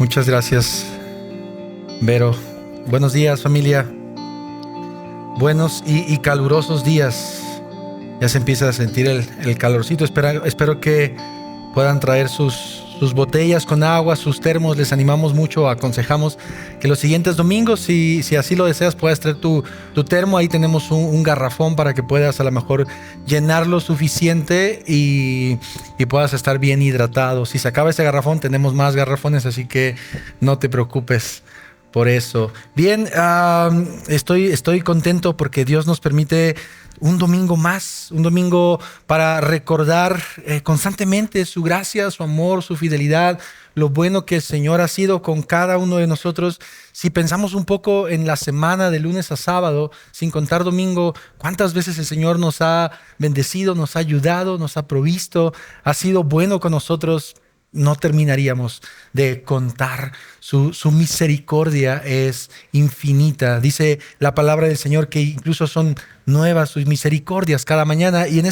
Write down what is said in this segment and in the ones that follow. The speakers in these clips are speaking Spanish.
Muchas gracias, Vero. Buenos días, familia. Buenos y calurosos días. Ya se empieza a sentir el calorcito. Espero que puedan traer sus botellas con agua, sus termos. Les animamos mucho, aconsejamos que los siguientes domingos, si así lo deseas, puedas traer tu termo. Ahí tenemos un garrafón para que puedas a lo mejor llenar lo suficiente y puedas estar bien hidratado. Si se acaba ese garrafón, tenemos más garrafones, así que no te preocupes por eso. Bien, estoy contento porque Dios nos permite un domingo más, un domingo para recordar constantemente su gracia, su amor, su fidelidad, lo bueno que el Señor ha sido con cada uno de nosotros. Si pensamos un poco en la semana de lunes a sábado, sin contar domingo, cuántas veces el Señor nos ha bendecido, nos ha ayudado, nos ha provisto, ha sido bueno con nosotros. No terminaríamos de contar. Su misericordia es infinita. Dice la palabra del Señor que incluso son nuevas sus misericordias cada mañana. Y en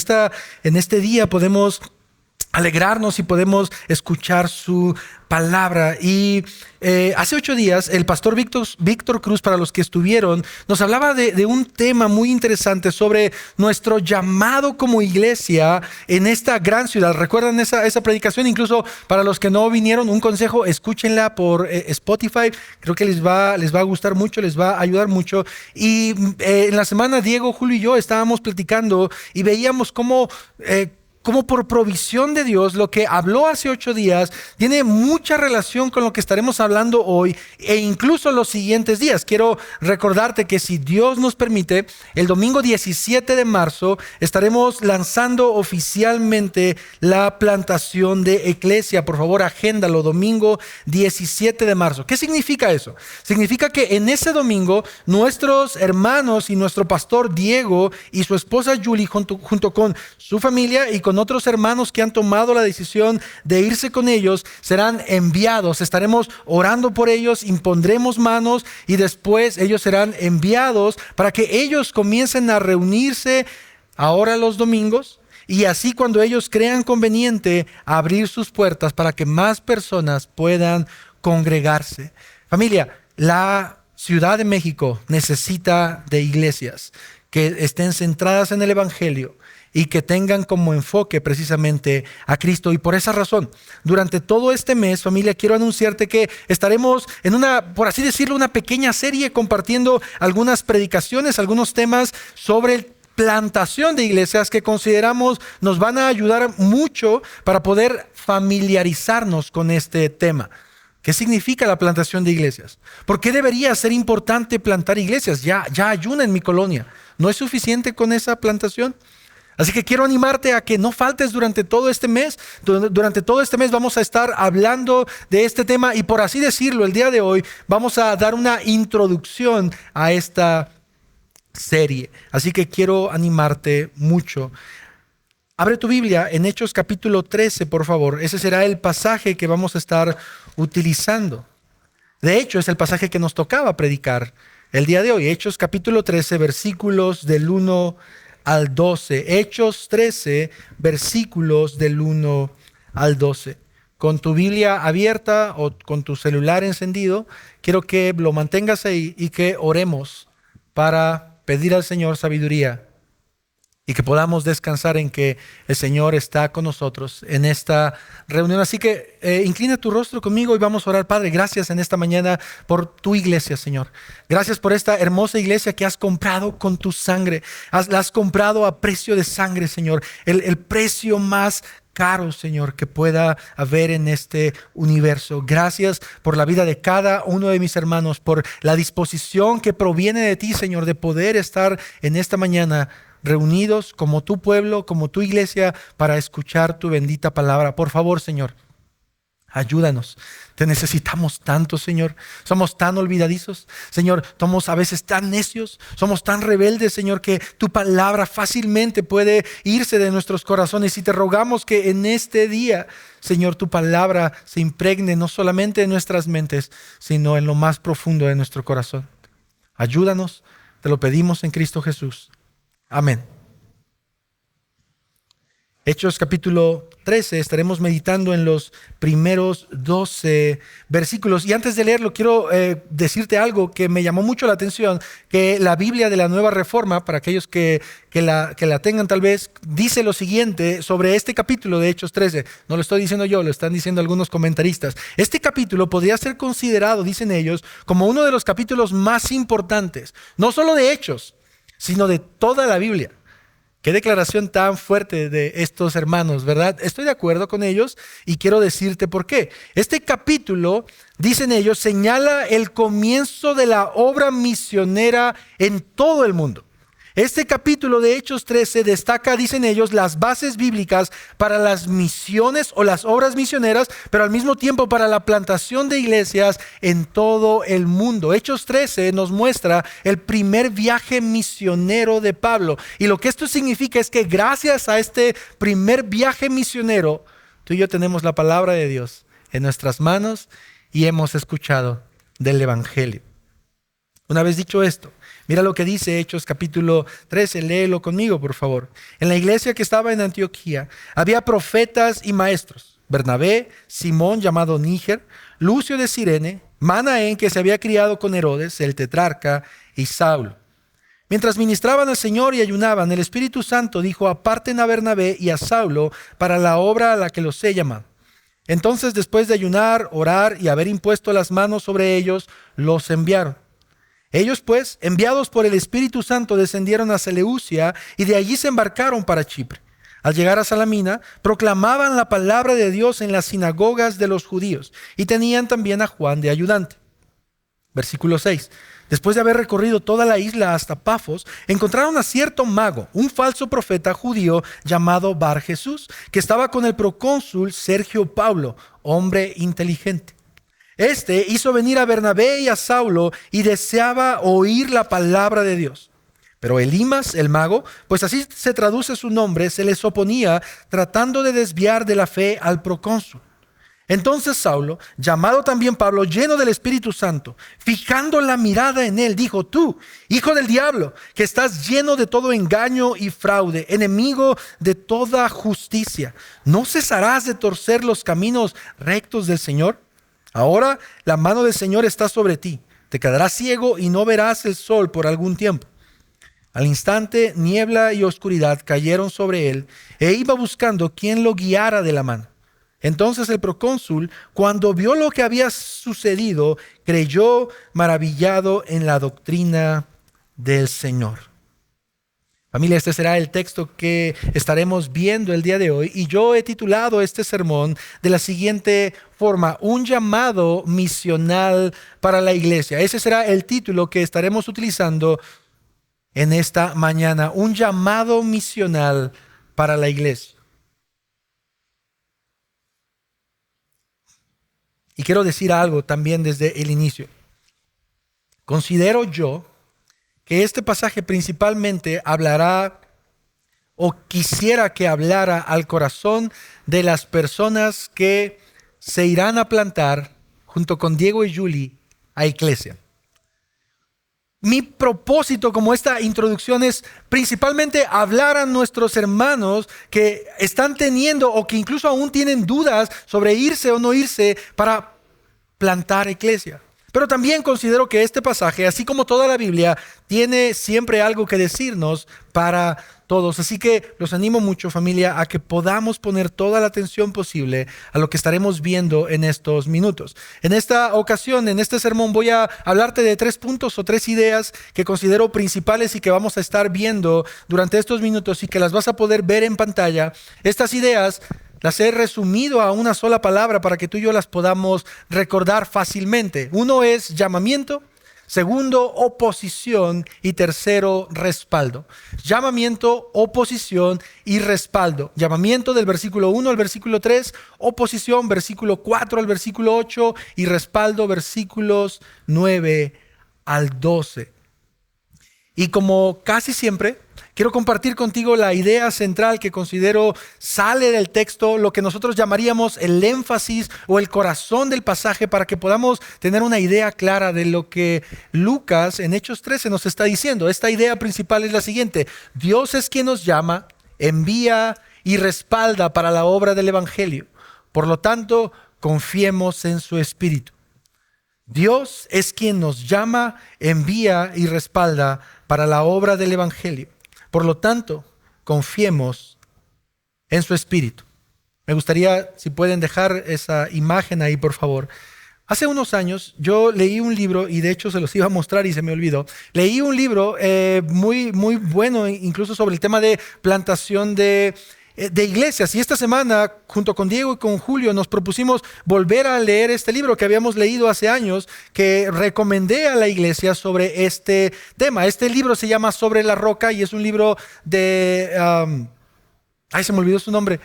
este día podemos alegrarnos y podemos escuchar su palabra. Y hace 8 días el pastor Víctor Cruz, para los que estuvieron, nos hablaba de un tema muy interesante sobre nuestro llamado como iglesia en esta gran ciudad. ¿Recuerdan esa predicación? Incluso para los que no vinieron, un consejo: escúchenla por Spotify. Creo que les va a gustar mucho, les va a ayudar mucho. Y en la semana Diego, Julio y yo estábamos platicando y veíamos cómo por provisión de Dios, lo que habló hace 8 días tiene mucha relación con lo que estaremos hablando hoy e incluso los siguientes días. Quiero recordarte que si Dios nos permite, el domingo 17 de marzo estaremos lanzando oficialmente la plantación de Eclesia. Por favor, agéndalo, domingo 17 de marzo. ¿Qué significa eso? Significa que en ese domingo nuestros hermanos y nuestro pastor Diego y su esposa Julie, junto con su familia y con otros hermanos que han tomado la decisión de irse con ellos, serán enviados. Estaremos orando por ellos, impondremos manos y después ellos serán enviados para que ellos comiencen a reunirse ahora los domingos y así, cuando ellos crean conveniente, abrir sus puertas para que más personas puedan congregarse. Familia, la Ciudad de México necesita de iglesias que estén centradas en el Evangelio y que tengan como enfoque precisamente a Cristo. Y por esa razón, durante todo este mes, familia, quiero anunciarte que estaremos en una, por así decirlo, una pequeña serie compartiendo algunas predicaciones, algunos temas sobre plantación de iglesias que consideramos nos van a ayudar mucho para poder familiarizarnos con este tema. ¿Qué significa la plantación de iglesias? ¿Por qué debería ser importante plantar iglesias? Ya hay una en mi colonia. ¿No es suficiente con esa plantación? Así que quiero animarte a que no faltes durante todo este mes. Durante todo este mes vamos a estar hablando de este tema y, por así decirlo, el día de hoy vamos a dar una introducción a esta serie. Así que quiero animarte mucho. Abre tu Biblia en Hechos capítulo 13, por favor. Ese será el pasaje que vamos a estar utilizando. De hecho, es el pasaje que nos tocaba predicar el día de hoy. Hechos capítulo 13, versículos del 1 al 12. Hechos 13, versículos del 1 al 12. Con tu Biblia abierta o con tu celular encendido, quiero que lo mantengas ahí y que oremos para pedir al Señor sabiduría y que podamos descansar en que el Señor está con nosotros en esta reunión. Así que inclina tu rostro conmigo y vamos a orar. Padre, gracias en esta mañana por tu iglesia, Señor. Gracias por esta hermosa iglesia que has comprado con tu sangre. La has comprado a precio de sangre, Señor. El precio más caro, Señor, que pueda haber en este universo. Gracias por la vida de cada uno de mis hermanos, por la disposición que proviene de ti, Señor, de poder estar en esta mañana reunidos como tu pueblo, como tu iglesia, para escuchar tu bendita palabra. Por favor, Señor, ayúdanos. Te necesitamos tanto, Señor. Somos tan olvidadizos, Señor. Somos a veces tan necios, somos tan rebeldes, Señor, que tu palabra fácilmente puede irse de nuestros corazones. Y te rogamos que en este día, Señor, tu palabra se impregne no solamente en nuestras mentes, sino en lo más profundo de nuestro corazón. Ayúdanos, te lo pedimos en Cristo Jesús. Amén. Hechos capítulo 13, estaremos meditando en los primeros 12 versículos. Y antes de leerlo, quiero decirte algo que me llamó mucho la atención, que la Biblia de la Nueva Reforma, para aquellos que la tengan tal vez, dice lo siguiente sobre este capítulo de Hechos 13. No lo estoy diciendo yo, lo están diciendo algunos comentaristas. Este capítulo podría ser considerado, dicen ellos, como uno de los capítulos más importantes, no solo de Hechos, sino de toda la Biblia. Qué declaración tan fuerte de estos hermanos, ¿verdad? Estoy de acuerdo con ellos y quiero decirte por qué. Este capítulo, dicen ellos, señala el comienzo de la obra misionera en todo el mundo. Este capítulo de Hechos 13 destaca, dicen ellos, las bases bíblicas para las misiones o las obras misioneras, pero al mismo tiempo para la plantación de iglesias en todo el mundo. Hechos 13 nos muestra el primer viaje misionero de Pablo. Y lo que esto significa es que gracias a este primer viaje misionero, tú y yo tenemos la palabra de Dios en nuestras manos y hemos escuchado del Evangelio. Una vez dicho esto, mira lo que dice Hechos capítulo 13, léelo conmigo por favor. En la iglesia que estaba en Antioquía había profetas y maestros: Bernabé, Simón llamado Níger, Lucio de Cirene, Manaén que se había criado con Herodes, el tetrarca, y Saulo. Mientras ministraban al Señor y ayunaban, el Espíritu Santo dijo: aparten a Bernabé y a Saulo para la obra a la que los he llamado. Entonces, después de ayunar, orar y haber impuesto las manos sobre ellos, los enviaron. Ellos pues, enviados por el Espíritu Santo, descendieron a Seleucia y de allí se embarcaron para Chipre. Al llegar a Salamina, proclamaban la palabra de Dios en las sinagogas de los judíos y tenían también a Juan de ayudante. Versículo 6. Después de haber recorrido toda la isla hasta Pafos, encontraron a cierto mago, un falso profeta judío llamado Bar Jesús, que estaba con el procónsul Sergio Paulo, hombre inteligente. Este hizo venir a Bernabé y a Saulo y deseaba oír la palabra de Dios. Pero Elimas, el mago, pues así se traduce su nombre, se les oponía, tratando de desviar de la fe al procónsul. Entonces Saulo, llamado también Pablo, lleno del Espíritu Santo, fijando la mirada en él, dijo: tú, hijo del diablo, que estás lleno de todo engaño y fraude, enemigo de toda justicia, ¿no cesarás de torcer los caminos rectos del Señor? Ahora la mano del Señor está sobre ti. Te quedarás ciego y no verás el sol por algún tiempo. Al instante, niebla y oscuridad cayeron sobre él e iba buscando quien lo guiara de la mano. Entonces el procónsul, cuando vio lo que había sucedido, creyó maravillado en la doctrina del Señor. Familia, este será el texto que estaremos viendo el día de hoy y yo he titulado este sermón de la siguiente forma: un llamado misional para la iglesia. Ese será el título que estaremos utilizando en esta mañana, un llamado misional para la iglesia. Y quiero decir algo también desde el inicio. Considero yo que este pasaje principalmente hablará, o quisiera que hablara, al corazón de las personas que se irán a plantar junto con Diego y Julie a iglesia. Mi propósito como esta introducción es principalmente hablar a nuestros hermanos que están teniendo o que incluso aún tienen dudas sobre irse o no irse para plantar iglesia. Pero también considero que este pasaje, así como toda la Biblia, tiene siempre algo que decirnos para todos. Así que los animo mucho, familia, a que podamos poner toda la atención posible a lo que estaremos viendo en estos minutos. En esta ocasión, en este sermón, voy a hablarte de 3 puntos o 3 ideas que considero principales y que vamos a estar viendo durante estos minutos y que las vas a poder ver en pantalla. Estas ideas las he resumido a una sola palabra para que tú y yo las podamos recordar fácilmente. Uno es llamamiento, segundo, oposición y tercero, respaldo. Llamamiento, oposición y respaldo. Llamamiento del versículo 1 al versículo 3, oposición versículo 4 al versículo 8 y respaldo versículos 9 al 12. Y como casi siempre, quiero compartir contigo la idea central que considero sale del texto, lo que nosotros llamaríamos el énfasis o el corazón del pasaje, para que podamos tener una idea clara de lo que Lucas en Hechos 13 nos está diciendo. Esta idea principal es la siguiente: Dios es quien nos llama, envía y respalda para la obra del Evangelio. Por lo tanto, confiemos en su Espíritu. Dios es quien nos llama, envía y respalda para la obra del Evangelio. Por lo tanto, confiemos en su Espíritu. Me gustaría, si pueden dejar esa imagen ahí, por favor. Hace unos años yo leí un libro, y de hecho se los iba a mostrar y se me olvidó. Leí un libro muy bueno, incluso sobre el tema de plantación de iglesias. Y esta semana, junto con Diego y con Julio, nos propusimos volver a leer este libro que habíamos leído hace años, que recomendé a la iglesia sobre este tema. Este libro se llama Sobre la Roca y es un libro de... se me olvidó su nombre.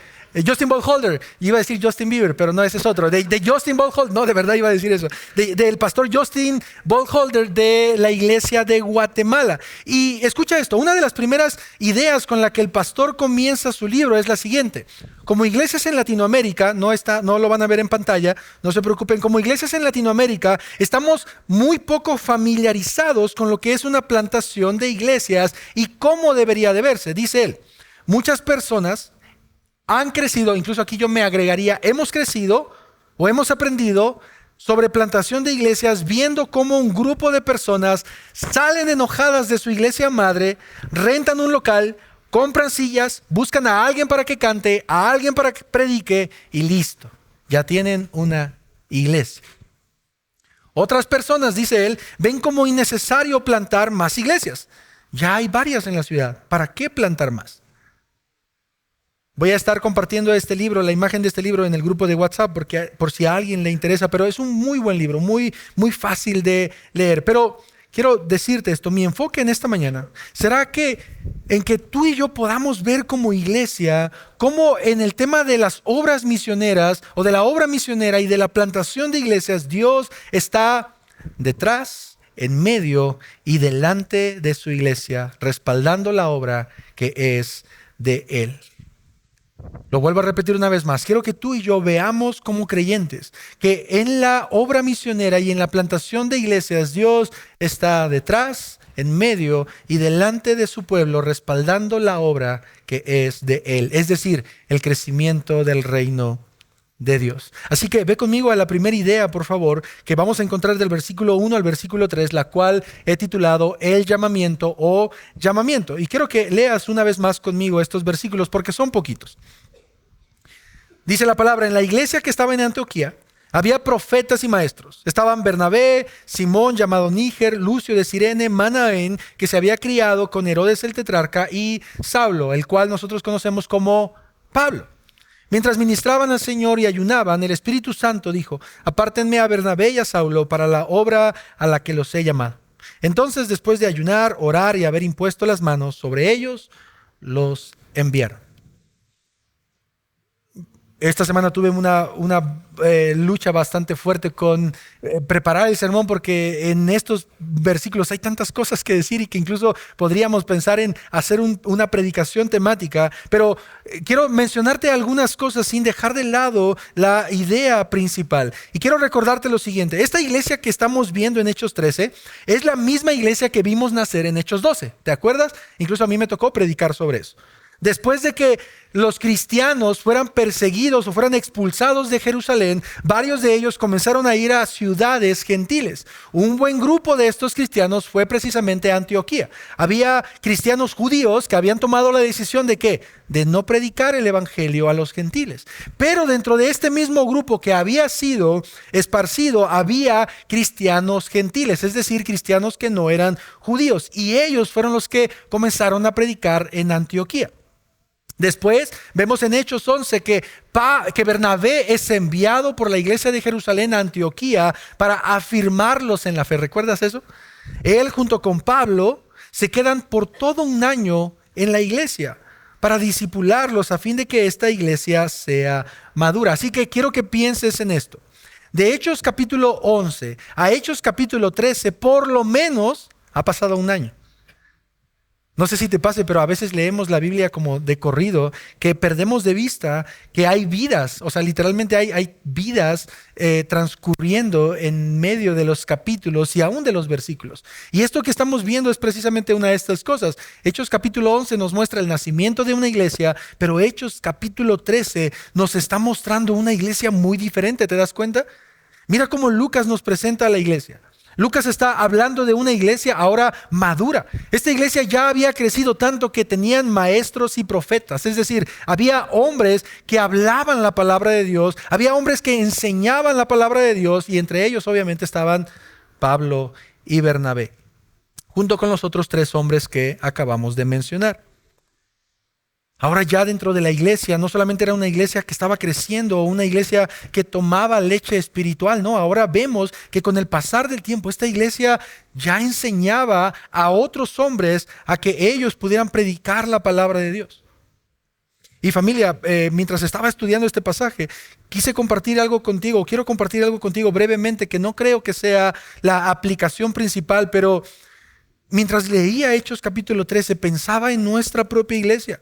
Justin Boltholder. Iba a decir Justin Bieber, pero no, ese es otro. De Justin Boltholder. No, de verdad iba a decir eso. Del pastor Justin Boltholder de la iglesia de Guatemala. Y escucha esto. Una de las primeras ideas con la que el pastor comienza su libro es la siguiente. Como iglesias en Latinoamérica, no lo van a ver en pantalla, no se preocupen. Como iglesias en Latinoamérica, estamos muy poco familiarizados con lo que es una plantación de iglesias y cómo debería de verse. Dice él. Muchas personas han crecido, incluso aquí yo me agregaría, hemos crecido o hemos aprendido sobre plantación de iglesias viendo cómo un grupo de personas salen enojadas de su iglesia madre, rentan un local, compran sillas, buscan a alguien para que cante, a alguien para que predique y listo, ya tienen una iglesia. Otras personas, dice él, ven como innecesario plantar más iglesias. Ya hay varias en la ciudad, ¿para qué plantar más? Voy a estar compartiendo este libro, la imagen de este libro en el grupo de WhatsApp porque, por si a alguien le interesa, pero es un muy buen libro, muy fácil de leer. Pero quiero decirte esto, mi enfoque en esta mañana será en que tú y yo podamos ver como iglesia, cómo en el tema de las obras misioneras o de la obra misionera y de la plantación de iglesias, Dios está detrás, en medio y delante de su iglesia, respaldando la obra que es de Él. Lo vuelvo a repetir una vez más. Quiero que tú y yo veamos como creyentes que en la obra misionera y en la plantación de iglesias Dios está detrás, en medio y delante de su pueblo respaldando la obra que es de Él. Es decir, el crecimiento del reino de Dios. Así que ve conmigo a la primera idea, por favor, que vamos a encontrar del versículo 1 al versículo 3, la cual he titulado El llamamiento o llamamiento. Y quiero que leas una vez más conmigo estos versículos porque son poquitos. Dice la palabra, en la iglesia que estaba en Antioquía había profetas y maestros. Estaban Bernabé, Simón llamado Níger, Lucio de Cirene, Manaén, que se había criado con Herodes el tetrarca, y Saulo, el cual nosotros conocemos como Pablo. Mientras ministraban al Señor y ayunaban, el Espíritu Santo dijo, apártenme a Bernabé y a Saulo para la obra a la que los he llamado. Entonces, después de ayunar, orar y haber impuesto las manos sobre ellos, los enviaron. Esta semana tuve una lucha bastante fuerte con preparar el sermón porque en estos versículos hay tantas cosas que decir y que incluso podríamos pensar en hacer una predicación temática, pero quiero mencionarte algunas cosas sin dejar de lado la idea principal. Y quiero recordarte lo siguiente, esta iglesia que estamos viendo en Hechos 13 es la misma iglesia que vimos nacer en Hechos 12, ¿te acuerdas? Incluso a mí me tocó predicar sobre eso. Después de que los cristianos fueran perseguidos o fueran expulsados de Jerusalén, varios de ellos comenzaron a ir a ciudades gentiles. Un buen grupo de estos cristianos fue precisamente Antioquía. Había cristianos judíos que habían tomado la decisión de ¿qué? De no predicar el evangelio a los gentiles. Pero dentro de este mismo grupo que había sido esparcido, había cristianos gentiles, es decir, cristianos que no eran judíos. Y ellos fueron los que comenzaron a predicar en Antioquía. Después vemos en Hechos 11 que Bernabé es enviado por la iglesia de Jerusalén a Antioquía para afirmarlos en la fe. ¿Recuerdas eso? Él junto con Pablo se quedan por todo un año en la iglesia para discipularlos a fin de que esta iglesia sea madura. Así que quiero que pienses en esto. De Hechos capítulo 11 a Hechos capítulo 13, por lo menos ha pasado un año. No sé si te pase, pero a veces leemos la Biblia como de corrido, que perdemos de vista que hay vidas, o sea, literalmente hay vidas transcurriendo en medio de los capítulos y aún de los versículos. Y esto que estamos viendo es precisamente una de estas cosas. Hechos capítulo 11 nos muestra el nacimiento de una iglesia, pero Hechos capítulo 13 nos está mostrando una iglesia muy diferente, ¿te das cuenta? Mira cómo Lucas nos presenta a la iglesia. Lucas está hablando de una iglesia ahora madura. Esta iglesia ya había crecido tanto que tenían maestros y profetas. Es decir, había hombres que hablaban la palabra de Dios, había hombres que enseñaban la palabra de Dios y entre ellos obviamente estaban Pablo y Bernabé, junto con los otros 3 hombres que acabamos de mencionar. Ahora ya dentro de la iglesia, no solamente era una iglesia que estaba creciendo o una iglesia que tomaba leche espiritual, no, ahora vemos que con el pasar del tiempo esta iglesia ya enseñaba a otros hombres a que ellos pudieran predicar la palabra de Dios. Y familia, mientras estaba estudiando este pasaje, quiero compartir algo contigo brevemente, que no creo que sea la aplicación principal, pero mientras leía Hechos capítulo 13, pensaba en nuestra propia iglesia.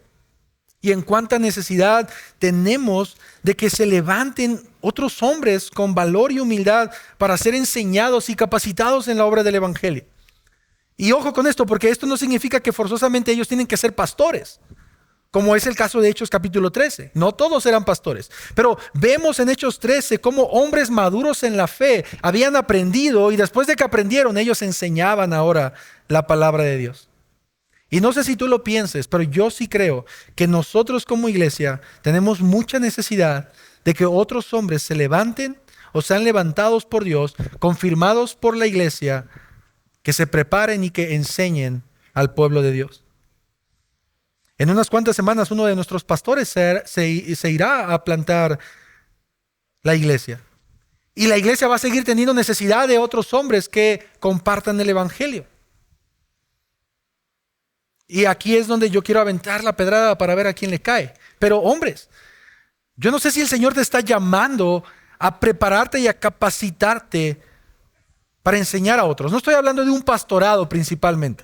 Y en cuánta necesidad tenemos de que se levanten otros hombres con valor y humildad para ser enseñados y capacitados en la obra del evangelio. Y ojo con esto, porque esto no significa que forzosamente ellos tienen que ser pastores, como es el caso de Hechos capítulo 13. No todos eran pastores, pero vemos en Hechos 13 cómo hombres maduros en la fe habían aprendido y después de que aprendieron, ellos enseñaban ahora la palabra de Dios. Y no sé si tú lo pienses, pero yo sí creo que nosotros como iglesia tenemos mucha necesidad de que otros hombres se levanten o sean levantados por Dios, confirmados por la iglesia, que se preparen y que enseñen al pueblo de Dios. En unas cuantas semanas uno de nuestros pastores se irá a plantar la iglesia. Y la iglesia va a seguir teniendo necesidad de otros hombres que compartan el evangelio. Y aquí es donde yo quiero aventar la pedrada para ver a quién le cae. Pero hombres, yo no sé si el Señor te está llamando a prepararte y a capacitarte para enseñar a otros. No estoy hablando de un pastorado principalmente.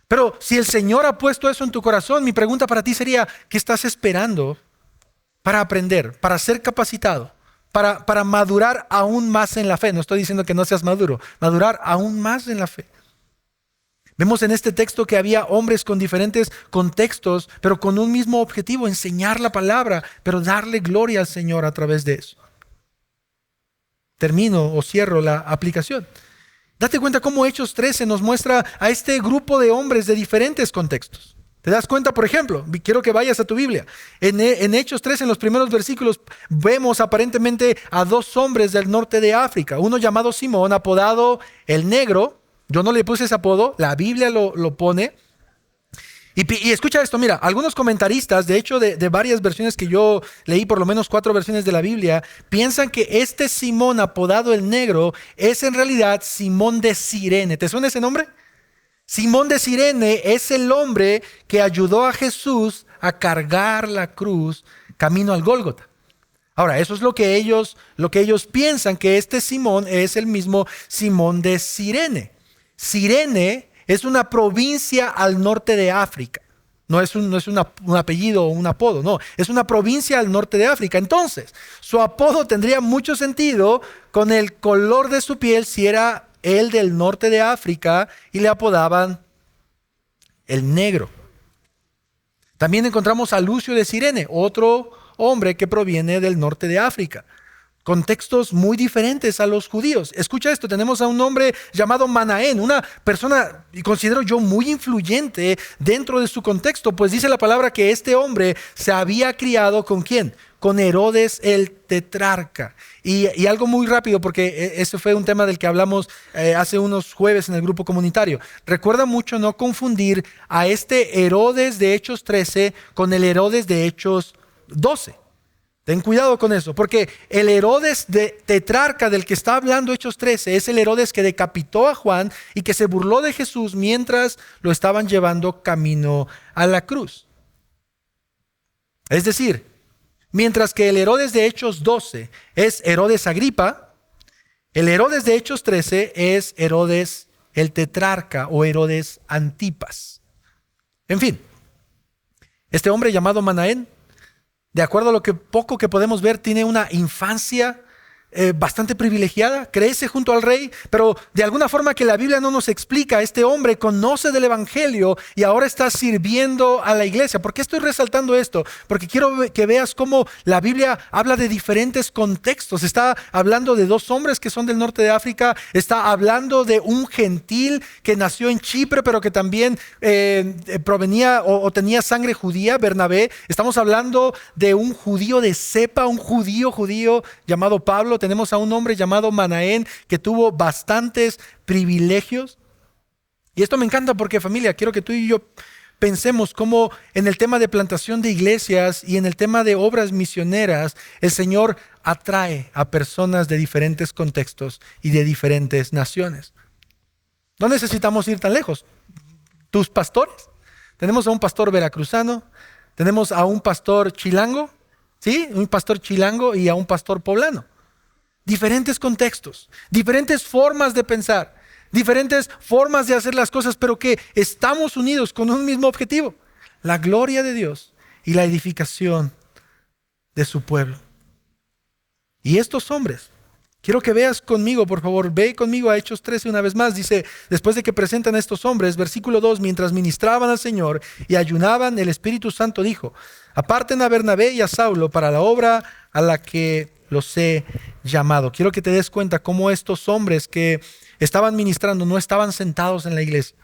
Pero si el Señor ha puesto eso en tu corazón, mi pregunta para ti sería, ¿qué estás esperando para aprender, para ser capacitado, para madurar aún más en la fe? No estoy diciendo que no seas maduro, madurar aún más en la fe. Vemos en este texto que había hombres con diferentes contextos, pero con un mismo objetivo, enseñar la palabra, pero darle gloria al Señor a través de eso. Termino o cierro la aplicación. Date cuenta cómo Hechos 13 nos muestra a este grupo de hombres de diferentes contextos. ¿Te das cuenta? Por ejemplo, quiero que vayas a tu Biblia. En Hechos 13, en los primeros versículos, vemos aparentemente a 2 hombres del norte de África. Uno llamado Simón, apodado el Negro. Yo no le puse ese apodo, la Biblia lo pone. Y escucha esto, mira, algunos comentaristas, de hecho de varias versiones que yo leí, por lo menos 4 versiones de la Biblia, piensan que este Simón apodado el Negro es en realidad Simón de Cirene. ¿Te suena ese nombre? Simón de Cirene es el hombre que ayudó a Jesús a cargar la cruz camino al Gólgota. Ahora, eso es lo que ellos piensan, que este Simón es el mismo Simón de Cirene. Cirene es una provincia al norte de África. No es un apellido o un apodo, no. Es una provincia al norte de África. Entonces, su apodo tendría mucho sentido con el color de su piel si era él del norte de África y le apodaban el Negro. También encontramos a Lucio de Cirene, otro hombre que proviene del norte de África. Contextos muy diferentes a los judíos. Escucha esto, tenemos a un hombre llamado Manaén, una persona, y considero yo, muy influyente dentro de su contexto, pues dice la palabra que este hombre se había criado ¿con quién? Con Herodes el tetrarca. Y algo muy rápido, porque ese fue un tema del que hablamos hace unos jueves en el grupo comunitario. Recuerda mucho no confundir a este Herodes de Hechos 13 con el Herodes de Hechos 12. Ten cuidado con eso, porque el Herodes de tetrarca del que está hablando Hechos 13 es el Herodes que decapitó a Juan y que se burló de Jesús mientras lo estaban llevando camino a la cruz. Es decir, mientras que el Herodes de Hechos 12 es Herodes Agripa, el Herodes de Hechos 13 es Herodes el tetrarca o Herodes Antipas. En fin, este hombre llamado Manaén, de acuerdo a lo que poco que podemos ver, tiene una infancia bastante privilegiada, crece junto al rey, pero de alguna forma que la Biblia no nos explica, este hombre conoce del evangelio y ahora está sirviendo a la iglesia. ¿Por qué estoy resaltando esto? Porque quiero que veas cómo la Biblia habla de diferentes contextos. Está hablando de dos hombres que son del norte de África, está hablando de un gentil que nació en Chipre, pero que también provenía o tenía sangre judía, Bernabé. Estamos hablando de un judío de cepa, un judío llamado Pablo. Tenemos a un hombre llamado Manaén que tuvo bastantes privilegios. Y esto me encanta porque, familia, quiero que tú y yo pensemos cómo en el tema de plantación de iglesias y en el tema de obras misioneras, el Señor atrae a personas de diferentes contextos y de diferentes naciones. No necesitamos ir tan lejos. Tus pastores. Tenemos a un pastor veracruzano, tenemos a un pastor chilango, ¿sí? Un pastor chilango y a un pastor poblano. Diferentes contextos, diferentes formas de pensar, diferentes formas de hacer las cosas, pero que estamos unidos con un mismo objetivo: la gloria de Dios y la edificación de su pueblo. Y estos hombres, quiero que veas conmigo, por favor, ve conmigo a Hechos 13 una vez más. Dice, después de que presentan a estos hombres, versículo 2, mientras ministraban al Señor y ayunaban, el Espíritu Santo dijo: aparten a Bernabé y a Saulo para la obra a la que los he llamado. Quiero que te des cuenta cómo estos hombres que estaban ministrando no estaban sentados en la iglesia.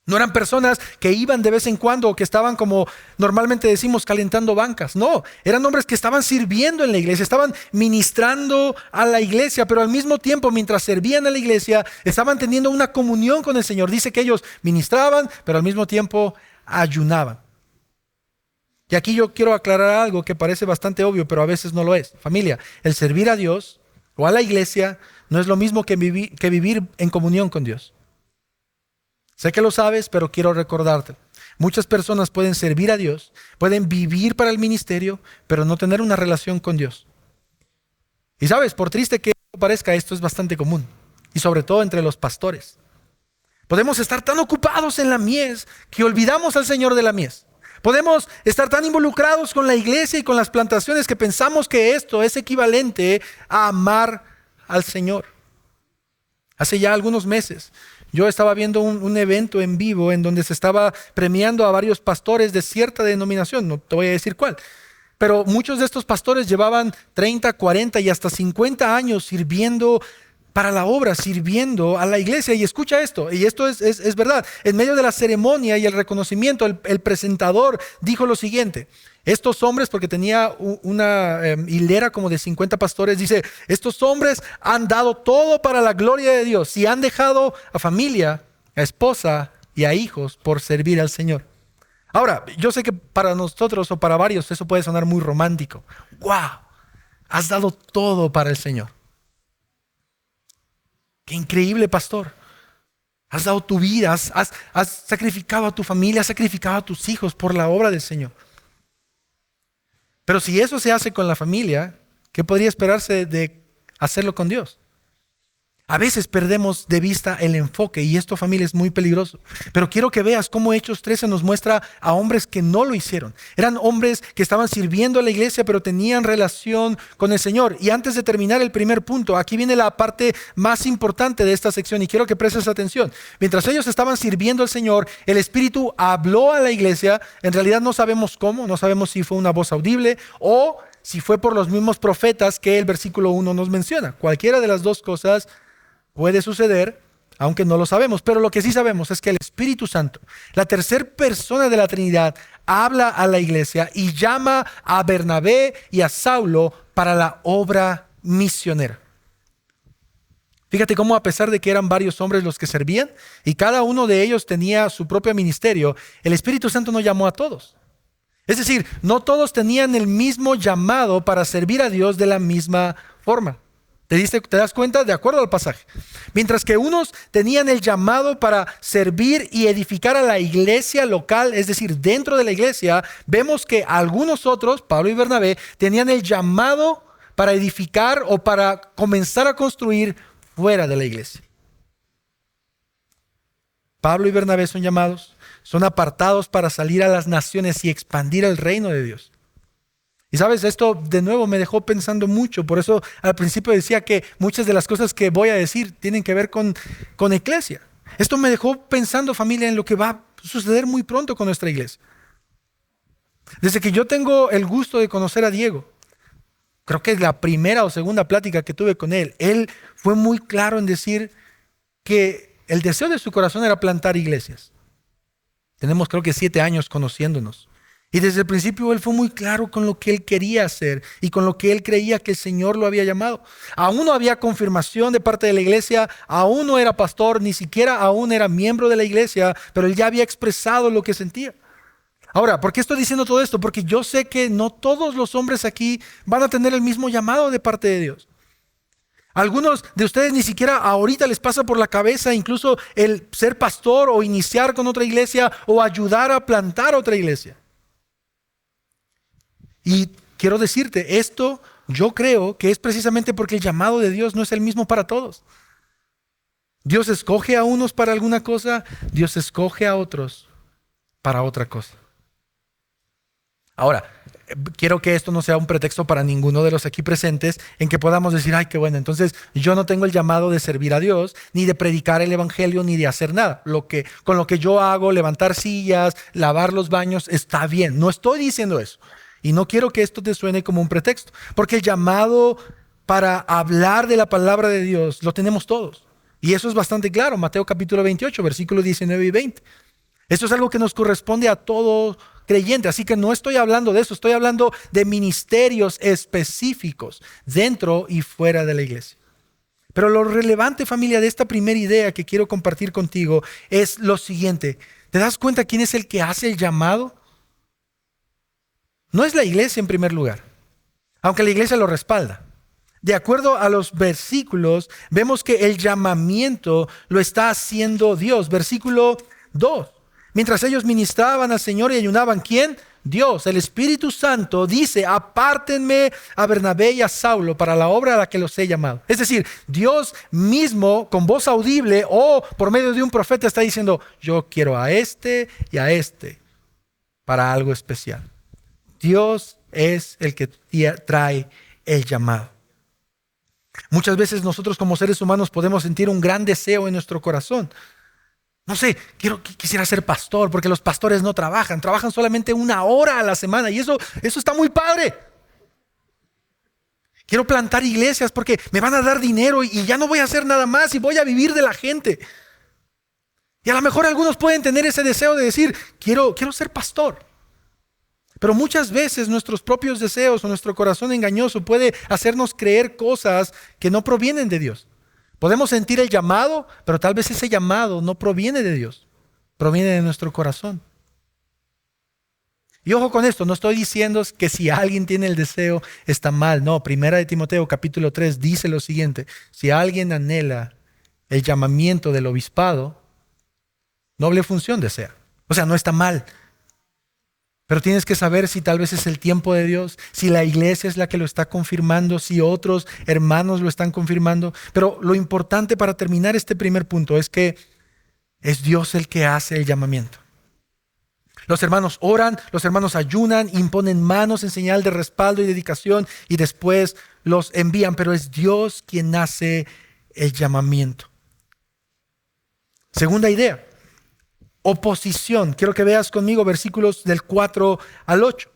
No eran personas que iban de vez en cuando o que estaban, como normalmente decimos, calentando bancas. No, eran hombres que estaban sirviendo en la iglesia, estaban ministrando a la iglesia, pero al mismo tiempo, mientras servían a la iglesia, estaban teniendo una comunión con el Señor. Dice que ellos ministraban, pero al mismo tiempo ayunaban. Y aquí yo quiero aclarar algo que parece bastante obvio, pero a veces no lo es. Familia, el servir a Dios o a la iglesia no es lo mismo que vivir en comunión con Dios. Sé que lo sabes, pero quiero recordarte. Muchas personas pueden servir a Dios, pueden vivir para el ministerio, pero no tener una relación con Dios. Y sabes, por triste que parezca, esto es bastante común. Y sobre todo entre los pastores. Podemos estar tan ocupados en la mies que olvidamos al Señor de la mies. Podemos estar tan involucrados con la iglesia y con las plantaciones que pensamos que esto es equivalente a amar al Señor. Hace ya algunos meses yo estaba viendo un evento en vivo en donde se estaba premiando a varios pastores de cierta denominación, no te voy a decir cuál, pero muchos de estos pastores llevaban 30, 40 y hasta 50 años sirviendo para la obra, sirviendo a la iglesia. Y escucha esto, y esto es verdad. En medio de la ceremonia y el reconocimiento, el presentador dijo lo siguiente: estos hombres, porque tenía una hilera como de 50 pastores, dice, estos hombres han dado todo para la gloria de Dios y han dejado a familia, a esposa y a hijos por servir al Señor. Ahora, yo sé que para nosotros o para varios eso puede sonar muy romántico. ¡Wow! Has dado todo para el Señor. ¡Qué increíble, pastor! Has dado tu vida, has sacrificado a tu familia, has sacrificado a tus hijos por la obra del Señor. Pero si eso se hace con la familia, ¿qué podría esperarse de hacerlo con Dios? A veces perdemos de vista el enfoque y esto, familia, es muy peligroso. Pero quiero que veas cómo Hechos 13 nos muestra a hombres que no lo hicieron. Eran hombres que estaban sirviendo a la iglesia pero tenían relación con el Señor. Y antes de terminar el primer punto, aquí viene la parte más importante de esta sección y quiero que prestes atención. Mientras ellos estaban sirviendo al Señor, el Espíritu habló a la iglesia. En realidad no sabemos cómo, no sabemos si fue una voz audible o si fue por los mismos profetas que el versículo 1 nos menciona. Cualquiera de las dos cosas puede suceder, aunque no lo sabemos, pero lo que sí sabemos es que el Espíritu Santo, la tercera persona de la Trinidad, habla a la iglesia y llama a Bernabé y a Saulo para la obra misionera. Fíjate cómo, a pesar de que eran varios hombres los que servían y cada uno de ellos tenía su propio ministerio, el Espíritu Santo no llamó a todos. Es decir, no todos tenían el mismo llamado para servir a Dios de la misma forma. ¿Te das cuenta? De acuerdo al pasaje. Mientras que unos tenían el llamado para servir y edificar a la iglesia local, es decir, dentro de la iglesia, vemos que algunos otros, Pablo y Bernabé, tenían el llamado para edificar o para comenzar a construir fuera de la iglesia. Pablo y Bernabé son llamados, son apartados para salir a las naciones y expandir el reino de Dios. Y sabes, esto de nuevo me dejó pensando mucho. Por eso al principio decía que muchas de las cosas que voy a decir tienen que ver con iglesia. Esto me dejó pensando, familia, en lo que va a suceder muy pronto con nuestra iglesia. Desde que yo tengo el gusto de conocer a Diego, creo que es la primera o segunda plática que tuve con él fue muy claro en decir que el deseo de su corazón era plantar iglesias. Tenemos creo que 7 años conociéndonos. Y desde el principio él fue muy claro con lo que él quería hacer y con lo que él creía que el Señor lo había llamado. Aún no había confirmación de parte de la iglesia, aún no era pastor, ni siquiera aún era miembro de la iglesia, pero él ya había expresado lo que sentía. Ahora, ¿por qué estoy diciendo todo esto? Porque yo sé que no todos los hombres aquí van a tener el mismo llamado de parte de Dios. Algunos de ustedes ni siquiera ahorita les pasa por la cabeza incluso el ser pastor o iniciar con otra iglesia o ayudar a plantar otra iglesia. Y quiero decirte, esto yo creo que es precisamente porque el llamado de Dios no es el mismo para todos. Dios escoge a unos para alguna cosa, Dios escoge a otros para otra cosa. Ahora, quiero que esto no sea un pretexto para ninguno de los aquí presentes en que podamos decir, ay, qué bueno, entonces yo no tengo el llamado de servir a Dios, ni de predicar el evangelio, ni de hacer nada. Con lo que yo hago, levantar sillas, lavar los baños, está bien. No estoy diciendo eso. Y no quiero que esto te suene como un pretexto, porque el llamado para hablar de la palabra de Dios lo tenemos todos. Y eso es bastante claro, Mateo capítulo 28, versículos 19 y 20. Eso es algo que nos corresponde a todo creyente, así que no estoy hablando de eso, estoy hablando de ministerios específicos dentro y fuera de la iglesia. Pero lo relevante, familia, de esta primera idea que quiero compartir contigo es lo siguiente. ¿Te das cuenta quién es el que hace el llamado? No es la iglesia en primer lugar, aunque la iglesia lo respalda. De acuerdo a los versículos, vemos que el llamamiento lo está haciendo Dios. Versículo 2. Mientras ellos ministraban al Señor y ayunaban, ¿quién? Dios, el Espíritu Santo, dice, apártenme a Bernabé y a Saulo para la obra a la que los he llamado. Es decir, Dios mismo, con voz audible o por medio de un profeta, está diciendo, yo quiero a este y a este para algo especial. Dios es el que trae el llamado. Muchas veces nosotros como seres humanos podemos sentir un gran deseo en nuestro corazón. No sé, quisiera ser pastor porque los pastores no trabajan solamente 1 hora a la semana y eso está muy padre. Quiero plantar iglesias porque me van a dar dinero y ya no voy a hacer nada más y voy a vivir de la gente. Y a lo mejor algunos pueden tener ese deseo de decir, quiero ser pastor. Pero muchas veces nuestros propios deseos o nuestro corazón engañoso puede hacernos creer cosas que no provienen de Dios. Podemos sentir el llamado, pero tal vez ese llamado no proviene de Dios, proviene de nuestro corazón. Y ojo con esto, no estoy diciendo que si alguien tiene el deseo está mal. No, 1 de Timoteo capítulo 3 dice lo siguiente, si alguien anhela el llamamiento del obispado, noble función desea. O sea, no está mal. Pero tienes que saber si tal vez es el tiempo de Dios, si la iglesia es la que lo está confirmando, si otros hermanos lo están confirmando. Pero lo importante para terminar este primer punto es que es Dios el que hace el llamamiento. Los hermanos oran, los hermanos ayunan, imponen manos en señal de respaldo y dedicación y después los envían, pero es Dios quien hace el llamamiento. Segunda idea. Oposición. Quiero que veas conmigo versículos del 4 al 8.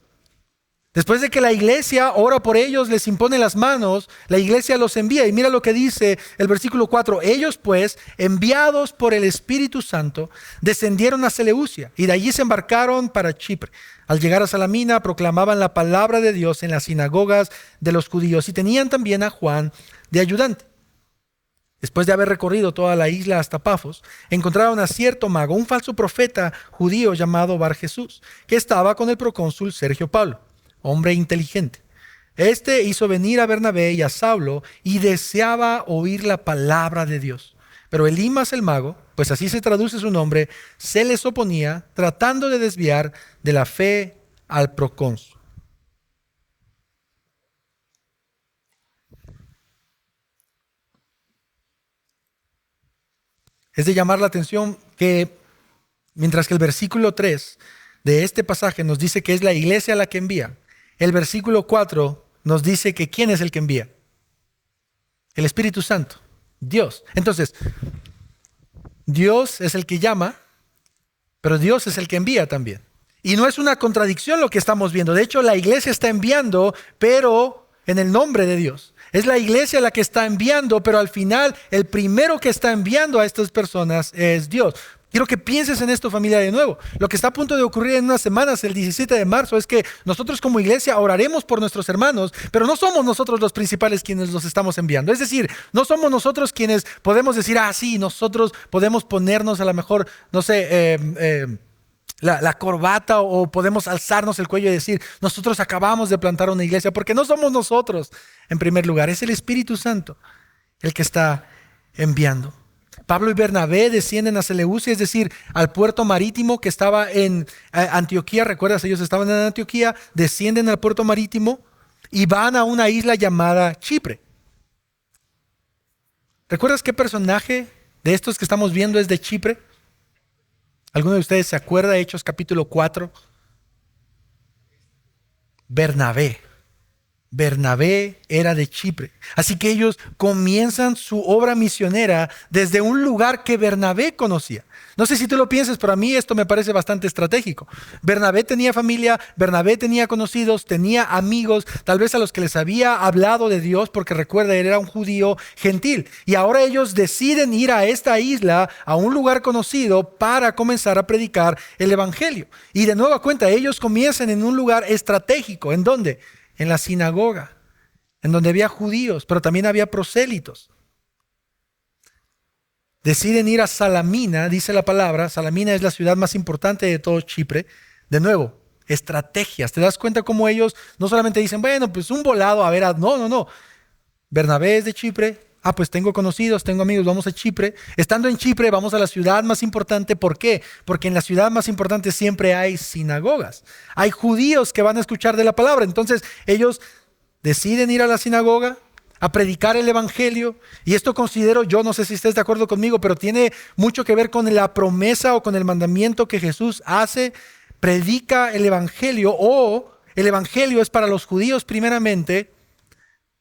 Después de que la iglesia ora por ellos, les impone las manos, la iglesia los envía. Y mira lo que dice el versículo 4. Ellos pues, enviados por el Espíritu Santo, descendieron a Seleucia y de allí se embarcaron para Chipre. Al llegar a Salamina, proclamaban la palabra de Dios en las sinagogas de los judíos y tenían también a Juan de ayudante. Después de haber recorrido toda la isla hasta Pafos, encontraron a cierto mago, un falso profeta judío llamado Bar Jesús, que estaba con el procónsul Sergio Pablo, hombre inteligente. Este hizo venir a Bernabé y a Saulo y deseaba oír la palabra de Dios. Pero Elimas el mago, pues así se traduce su nombre, se les oponía, tratando de desviar de la fe al procónsul. Es de llamar la atención que Mientras que el versículo 3 de este pasaje nos dice que es la iglesia la que envía, el versículo 4 nos dice que ¿quién es el que envía? El Espíritu Santo, Dios. Entonces, Dios es el que llama, pero Dios es el que envía también. Y no es una contradicción lo que estamos viendo. De hecho, la iglesia está enviando, pero en el nombre de Dios. Es la iglesia la que está enviando, pero al final el primero que está enviando a estas personas es Dios. Quiero que pienses en esto, familia, de nuevo. Lo que está a punto de ocurrir en unas semanas, el 17 de marzo, es que nosotros como iglesia oraremos por nuestros hermanos, pero no somos nosotros los principales quienes los estamos enviando. Es decir, no somos nosotros quienes podemos decir, sí, nosotros podemos ponernos a lo mejor, no sé, la corbata, o podemos alzarnos el cuello y decir, nosotros acabamos de plantar una iglesia, porque no somos nosotros en primer lugar, es el Espíritu Santo el que está enviando. Pablo y Bernabé descienden a Seleucia, es decir, al puerto marítimo que estaba en Antioquía. ¿Recuerdas? Ellos estaban en Antioquía, descienden al puerto marítimo y van a una isla llamada Chipre. ¿Recuerdas qué personaje de estos que estamos viendo es de Chipre? ¿Alguno de ustedes se acuerda de Hechos capítulo 4? Bernabé. Bernabé era de Chipre. Así que ellos comienzan su obra misionera desde un lugar que Bernabé conocía. No sé si tú lo piensas, pero a mí esto me parece bastante estratégico. Bernabé tenía familia, Bernabé tenía conocidos, tenía amigos, tal vez a los que les había hablado de Dios, porque recuerda, él era un judío gentil. Y ahora ellos deciden ir a esta isla, a un lugar conocido, para comenzar a predicar el evangelio. Y de nueva cuenta, ellos comienzan en un lugar estratégico. ¿En dónde? En la sinagoga, en donde había judíos, pero también había prosélitos. Deciden ir a Salamina, dice la palabra. Salamina es la ciudad más importante de todo Chipre. De nuevo, estrategias. ¿Te das cuenta cómo ellos no solamente dicen, bueno, pues un volado, a ver, no. Bernabé es de Chipre. Pues tengo conocidos, tengo amigos, vamos a Chipre. Estando en Chipre, vamos a la ciudad más importante. ¿Por qué? Porque en la ciudad más importante siempre hay sinagogas. Hay judíos que van a escuchar de la palabra. Entonces, ellos deciden ir a la sinagoga a predicar el evangelio. Y esto considero, yo no sé si estés de acuerdo conmigo, pero tiene mucho que ver con la promesa o con el mandamiento que Jesús hace. Predica el evangelio, o el evangelio es para los judíos primeramente,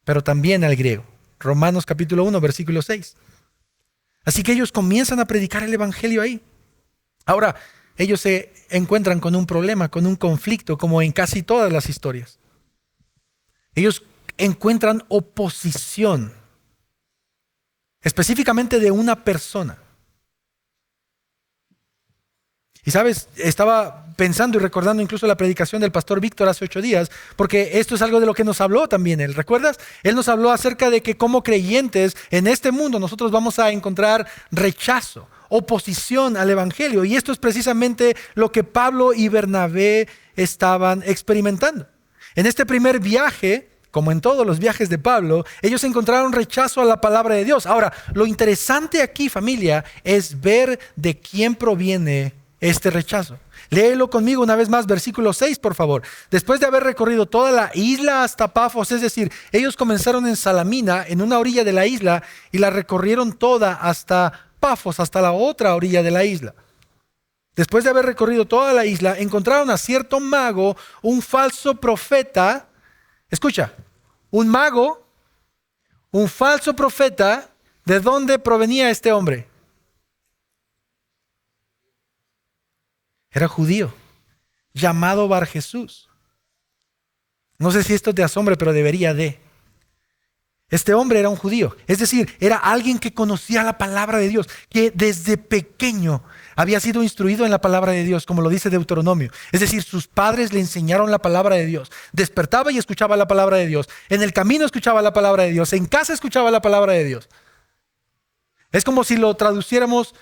pero también al griego. Romanos capítulo 1, versículo 6. Así que ellos comienzan a predicar el evangelio ahí. Ahora, ellos se encuentran con un problema, con un conflicto, como en casi todas las historias. Ellos encuentran oposición, específicamente de una persona. Y sabes, estaba pensando y recordando incluso la predicación del pastor Víctor hace 8 días, porque esto es algo de lo que nos habló también él. ¿Recuerdas? Él nos habló acerca de que como creyentes en este mundo nosotros vamos a encontrar rechazo, oposición al evangelio. Y esto es precisamente lo que Pablo y Bernabé estaban experimentando. En este primer viaje, como en todos los viajes de Pablo, ellos encontraron rechazo a la palabra de Dios. Ahora, lo interesante aquí, familia, es ver de quién proviene este rechazo. Léelo conmigo una vez más, versículo 6, por favor. Después de haber recorrido toda la isla hasta Pafos, es decir, ellos comenzaron en Salamina, en una orilla de la isla, y la recorrieron toda hasta Pafos, hasta la otra orilla de la isla. Después de haber recorrido toda la isla, encontraron a cierto mago, un falso profeta. Escucha, un mago, un falso profeta. ¿De dónde provenía este hombre? Era judío, llamado Bar Jesús. No sé si esto te asombre, pero debería de. Este hombre era un judío, es decir, era alguien que conocía la palabra de Dios, que desde pequeño había sido instruido en la palabra de Dios, como lo dice Deuteronomio. Es decir, sus padres le enseñaron la palabra de Dios. Despertaba y escuchaba la palabra de Dios. En el camino escuchaba la palabra de Dios. En casa escuchaba la palabra de Dios. Es como si lo tradujéramos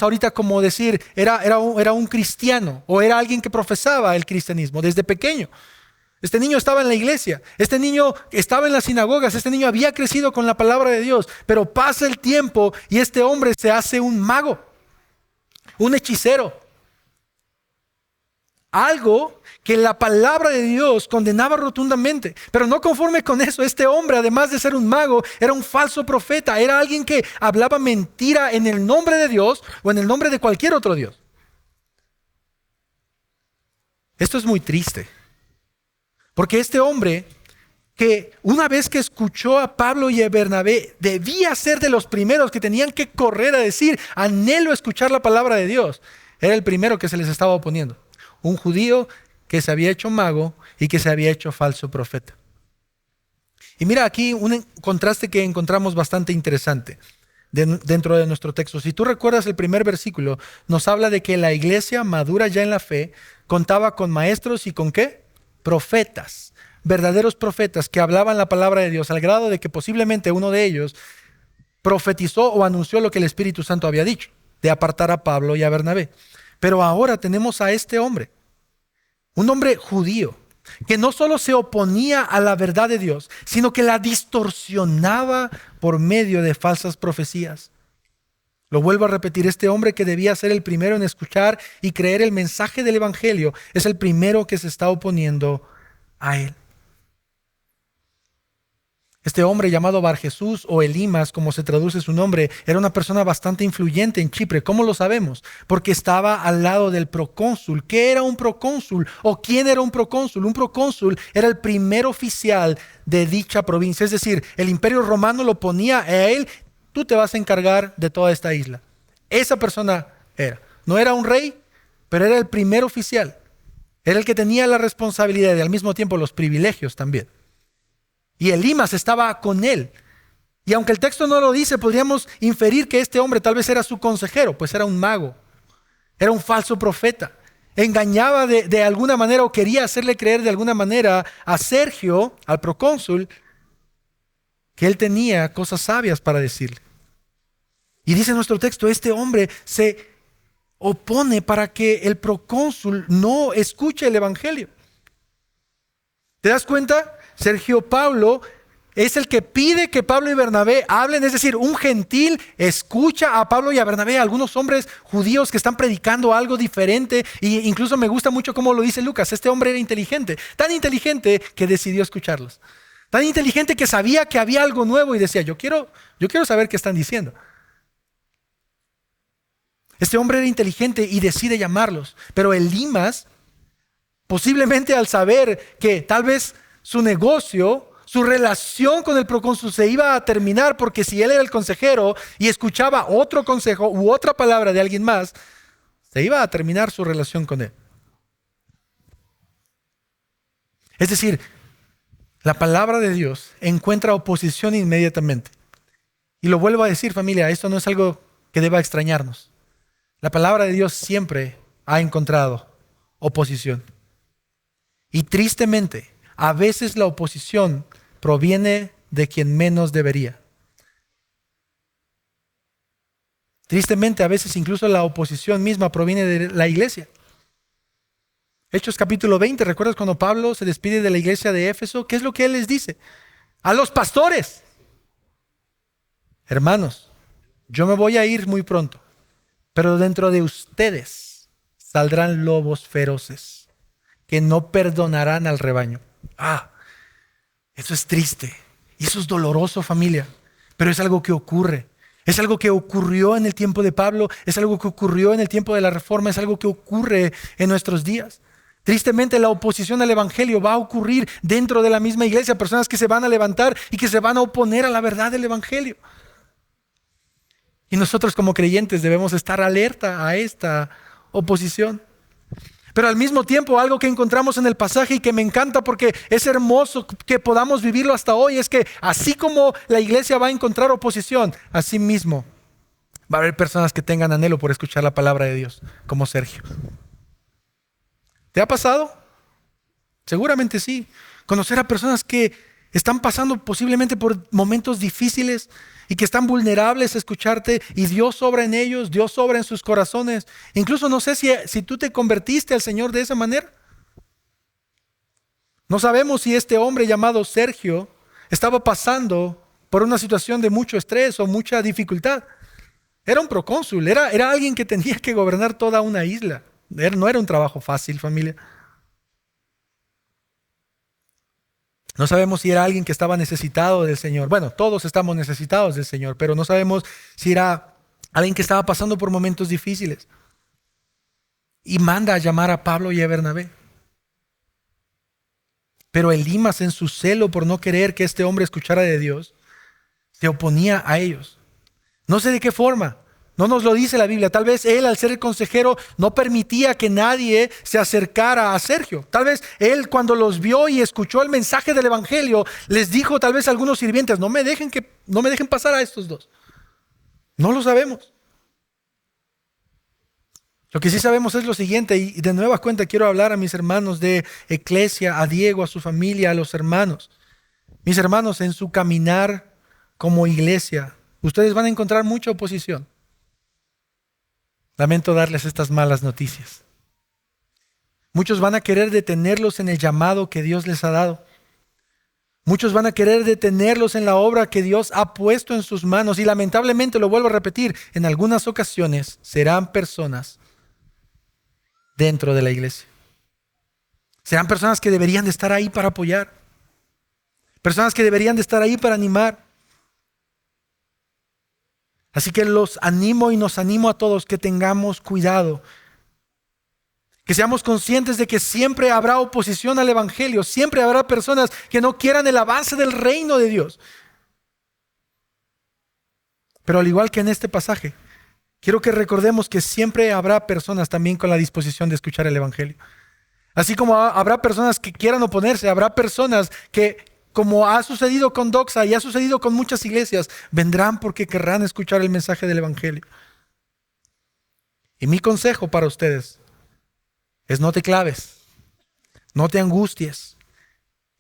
ahorita como decir, era un cristiano, o era alguien que profesaba el cristianismo desde pequeño. Este niño estaba en la iglesia, este niño estaba en las sinagogas, este niño había crecido con la palabra de Dios, pero pasa el tiempo y este hombre se hace un mago, un hechicero. Algo que la palabra de Dios condenaba rotundamente. Pero no conforme con eso, este hombre, además de ser un mago, era un falso profeta. Era alguien que hablaba mentira en el nombre de Dios o en el nombre de cualquier otro Dios. Esto es muy triste, porque este hombre que una vez que escuchó a Pablo y a Bernabé, debía ser de los primeros que tenían que correr a decir, anhelo escuchar la palabra de Dios. Era el primero que se les estaba oponiendo. Un judío que se había hecho mago y que se había hecho falso profeta. Y mira aquí un contraste que encontramos bastante interesante dentro de nuestro texto. Si tú recuerdas el primer versículo, nos habla de que la iglesia madura ya en la fe contaba con maestros y ¿con qué? Profetas. Verdaderos profetas que hablaban la palabra de Dios al grado de que posiblemente uno de ellos profetizó o anunció lo que el Espíritu Santo había dicho, de apartar a Pablo y a Bernabé. Pero ahora tenemos a este hombre, un hombre judío, que no solo se oponía a la verdad de Dios, sino que la distorsionaba por medio de falsas profecías. Lo vuelvo a repetir, este hombre que debía ser el primero en escuchar y creer el mensaje del Evangelio, es el primero que se está oponiendo a él. Este hombre llamado Bar Jesús o Elimas, como se traduce su nombre, era una persona bastante influyente en Chipre. ¿Cómo lo sabemos? Porque estaba al lado del procónsul. ¿Qué era un procónsul? ¿O quién era un procónsul? Un procónsul era el primer oficial de dicha provincia. Es decir, el Imperio Romano lo ponía a él, tú te vas a encargar de toda esta isla. Esa persona era. No era un rey, pero era el primer oficial. Era el que tenía la responsabilidad y al mismo tiempo los privilegios también. Y Elimas estaba con él. Y aunque el texto no lo dice, podríamos inferir que este hombre tal vez era su consejero, pues era un mago, era un falso profeta. Engañaba de alguna manera o quería hacerle creer de alguna manera a Sergio, al procónsul, que él tenía cosas sabias para decirle. Y dice nuestro texto, este hombre se opone para que el procónsul no escuche el evangelio. ¿Te das cuenta? Sergio Pablo es el que pide que Pablo y Bernabé hablen, es decir, un gentil escucha a Pablo y a Bernabé, algunos hombres judíos que están predicando algo diferente, e incluso me gusta mucho cómo lo dice Lucas, este hombre era inteligente, tan inteligente que decidió escucharlos, tan inteligente que sabía que había algo nuevo y decía, yo quiero saber qué están diciendo. Este hombre era inteligente y decide llamarlos, pero Elimas, posiblemente al saber que tal vez su negocio, su relación con el procónsul se iba a terminar porque si él era el consejero y escuchaba otro consejo u otra palabra de alguien más, se iba a terminar su relación con él. Es decir, la palabra de Dios encuentra oposición inmediatamente. Y lo vuelvo a decir, familia, esto no es algo que deba extrañarnos. La palabra de Dios siempre ha encontrado oposición. Y tristemente, a veces la oposición proviene de quien menos debería. Tristemente, a veces incluso la oposición misma proviene de la iglesia. Hechos capítulo 20, ¿recuerdas cuando Pablo se despide de la iglesia de Éfeso? ¿Qué es lo que él les dice? A los pastores. Hermanos, yo me voy a ir muy pronto, pero dentro de ustedes saldrán lobos feroces que no perdonarán al rebaño. Eso es triste y eso es doloroso, familia, pero es algo que ocurre. Es algo que ocurrió en el tiempo de Pablo, es algo que ocurrió en el tiempo de la Reforma, es algo que ocurre en nuestros días. Tristemente, la oposición al evangelio va a ocurrir dentro de la misma iglesia, personas que se van a levantar y que se van a oponer a la verdad del evangelio. Y nosotros como creyentes debemos estar alerta a esta oposición. Pero al mismo tiempo, algo que encontramos en el pasaje y que me encanta porque es hermoso que podamos vivirlo hasta hoy, es que así como la iglesia va a encontrar oposición, así mismo va a haber personas que tengan anhelo por escuchar la palabra de Dios, como Sergio. ¿Te ha pasado? Seguramente sí. Conocer a personas que están pasando posiblemente por momentos difíciles y que están vulnerables a escucharte y Dios obra en ellos, Dios obra en sus corazones. Incluso no sé si tú te convertiste al Señor de esa manera. No sabemos si este hombre llamado Sergio estaba pasando por una situación de mucho estrés o mucha dificultad. Era un procónsul, era alguien que tenía que gobernar toda una isla. No era un trabajo fácil, familia. No sabemos si era alguien que estaba necesitado del Señor. Bueno, todos estamos necesitados del Señor, pero no sabemos si era alguien que estaba pasando por momentos difíciles. Y manda a llamar a Pablo y a Bernabé. Pero Elimas, en su celo por no querer que este hombre escuchara de Dios, se oponía a ellos. No sé de qué forma, no nos lo dice la Biblia. Tal vez él, al ser el consejero, no permitía que nadie se acercara a Sergio. Tal vez él, cuando los vio y escuchó el mensaje del evangelio, les dijo tal vez a algunos sirvientes: no me dejen pasar a estos dos. No lo sabemos. Lo que sí sabemos es lo siguiente, y de nueva cuenta quiero hablar a mis hermanos de Eclesia, a Diego, a su familia, a los hermanos. Mis hermanos, en su caminar como iglesia, ustedes van a encontrar mucha oposición. Lamento darles estas malas noticias. Muchos van a querer detenerlos en el llamado que Dios les ha dado. Muchos van a querer detenerlos en la obra que Dios ha puesto en sus manos. Y lamentablemente, lo vuelvo a repetir, en algunas ocasiones serán personas dentro de la iglesia. Serán personas que deberían de estar ahí para apoyar. Personas que deberían de estar ahí para animar. Así que los animo y nos animo a todos que tengamos cuidado. Que seamos conscientes de que siempre habrá oposición al evangelio. Siempre habrá personas que no quieran el avance del reino de Dios. Pero al igual que en este pasaje, quiero que recordemos que siempre habrá personas también con la disposición de escuchar el evangelio. Así como habrá personas que quieran oponerse, habrá personas que, como ha sucedido con Doxa y ha sucedido con muchas iglesias, vendrán porque querrán escuchar el mensaje del evangelio. Y mi consejo para ustedes es: no te claves, no te angusties.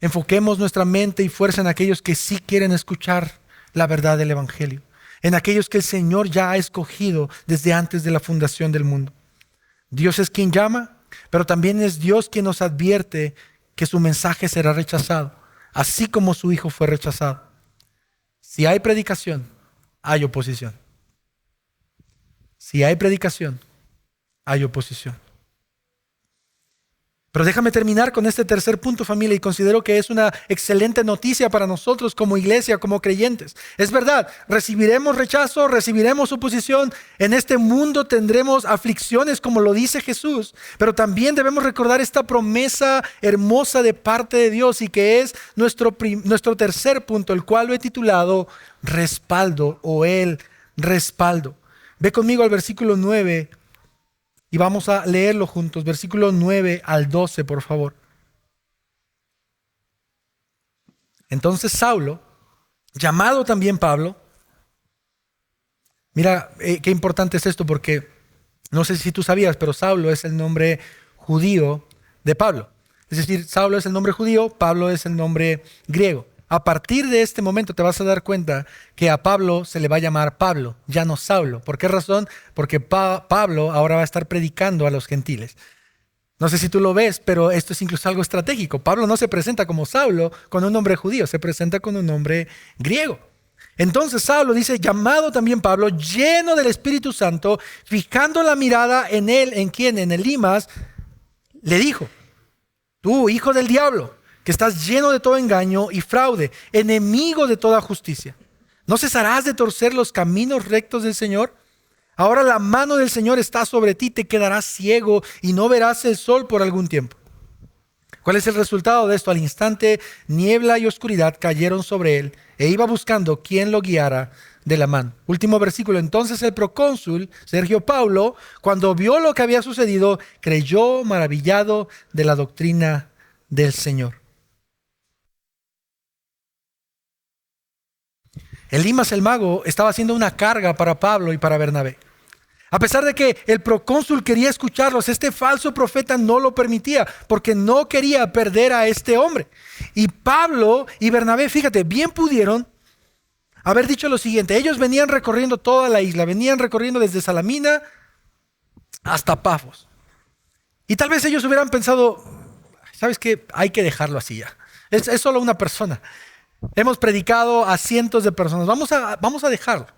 Enfoquemos nuestra mente y fuerza en aquellos que sí quieren escuchar la verdad del evangelio, en aquellos que el Señor ya ha escogido desde antes de la fundación del mundo. Dios es quien llama, pero también es Dios quien nos advierte que su mensaje será rechazado, así como su Hijo fue rechazado. Si hay predicación, hay oposición. Si hay predicación, hay oposición. Pero déjame terminar con este tercer punto, familia, y considero que es una excelente noticia para nosotros como iglesia, como creyentes. Es verdad, recibiremos rechazo, recibiremos oposición. En este mundo tendremos aflicciones, como lo dice Jesús. Pero también debemos recordar esta promesa hermosa de parte de Dios, y que es nuestro tercer punto, el cual lo he titulado respaldo, o el respaldo. Ve conmigo al versículo 9. Y vamos a leerlo juntos, versículo 9 al 12, por favor. Entonces Saulo, llamado también Pablo, mira qué importante es esto, porque no sé si tú sabías, pero Saulo es el nombre judío de Pablo. Es decir, Saulo es el nombre judío, Pablo es el nombre griego. A partir de este momento te vas a dar cuenta que a Pablo se le va a llamar Pablo, ya no Saulo. ¿Por qué razón? Porque Pablo ahora va a estar predicando a los gentiles. No sé si tú lo ves, pero esto es incluso algo estratégico. Pablo no se presenta como Saulo con un nombre judío, se presenta con un nombre griego. Entonces Saulo dice, llamado también Pablo, lleno del Espíritu Santo, fijando la mirada en él, ¿en quién? En Elimas, le dijo: tú, hijo del diablo, que estás lleno de todo engaño y fraude, enemigo de toda justicia, ¿no cesarás de torcer los caminos rectos del Señor? Ahora la mano del Señor está sobre ti, te quedarás ciego y no verás el sol por algún tiempo. ¿Cuál es el resultado de esto? Al instante, niebla y oscuridad cayeron sobre él, e iba buscando quién lo guiara de la mano. Último versículo. Entonces el procónsul Sergio Paulo, cuando vio lo que había sucedido, creyó maravillado de la doctrina del Señor. Elimas el mago estaba haciendo una carga para Pablo y para Bernabé. A pesar de que el procónsul quería escucharlos, este falso profeta no lo permitía, porque no quería perder a este hombre. Y Pablo y Bernabé, fíjate, bien pudieron haber dicho lo siguiente: ellos venían recorriendo toda la isla, venían recorriendo desde Salamina hasta Pafos. Y tal vez ellos hubieran pensado: ¿sabes qué? Hay que dejarlo así ya. Es solo una persona. Hemos predicado a cientos de personas. Vamos a dejarlo.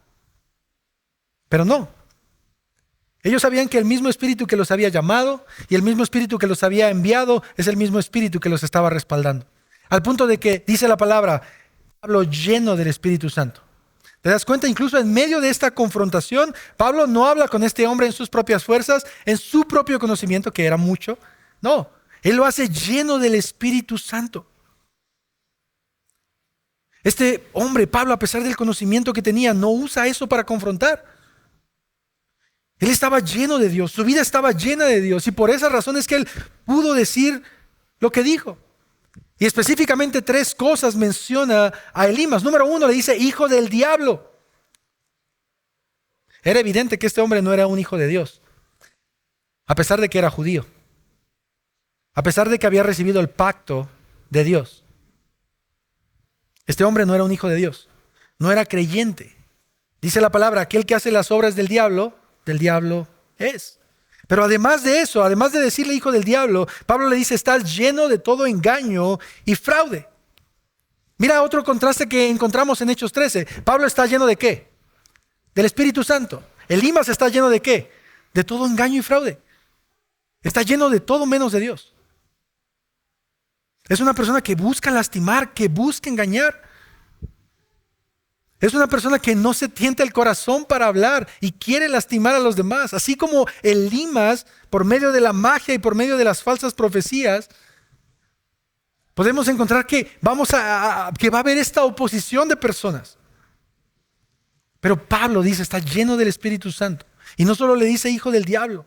Pero no. Ellos sabían que el mismo espíritu que los había llamado y el mismo espíritu que los había enviado es el mismo espíritu que los estaba respaldando. Al punto de que dice la palabra, Pablo lleno del Espíritu Santo. ¿Te das cuenta? Incluso en medio de esta confrontación, Pablo no habla con este hombre en sus propias fuerzas, en su propio conocimiento, que era mucho. No, él lo hace lleno del Espíritu Santo. Este hombre, Pablo, a pesar del conocimiento que tenía, no usa eso para confrontar. Él estaba lleno de Dios, su vida estaba llena de Dios, y por esa razón es que él pudo decir lo que dijo. Y específicamente 3 cosas menciona a Elimas. Número 1, le dice hijo del diablo. Era evidente que este hombre no era un hijo de Dios, a pesar de que era judío, a pesar de que había recibido el pacto de Dios. Este hombre no era un hijo de Dios, no era creyente. Dice la palabra, aquel que hace las obras del diablo es. Pero además de eso, además de decirle hijo del diablo, Pablo le dice, estás lleno de todo engaño y fraude. Mira otro contraste que encontramos en Hechos 13. Pablo está lleno ¿de qué? Del Espíritu Santo. Elimas está lleno ¿de qué? De todo engaño y fraude. Está lleno de todo menos de Dios. Es una persona que busca lastimar, que busca engañar. Es una persona que no se tienta el corazón para hablar y quiere lastimar a los demás. Así como Elimas, por medio de la magia y por medio de las falsas profecías, podemos encontrar que que va a haber esta oposición de personas. Pero Pablo dice, está lleno del Espíritu Santo. Y no solo le dice hijo del diablo.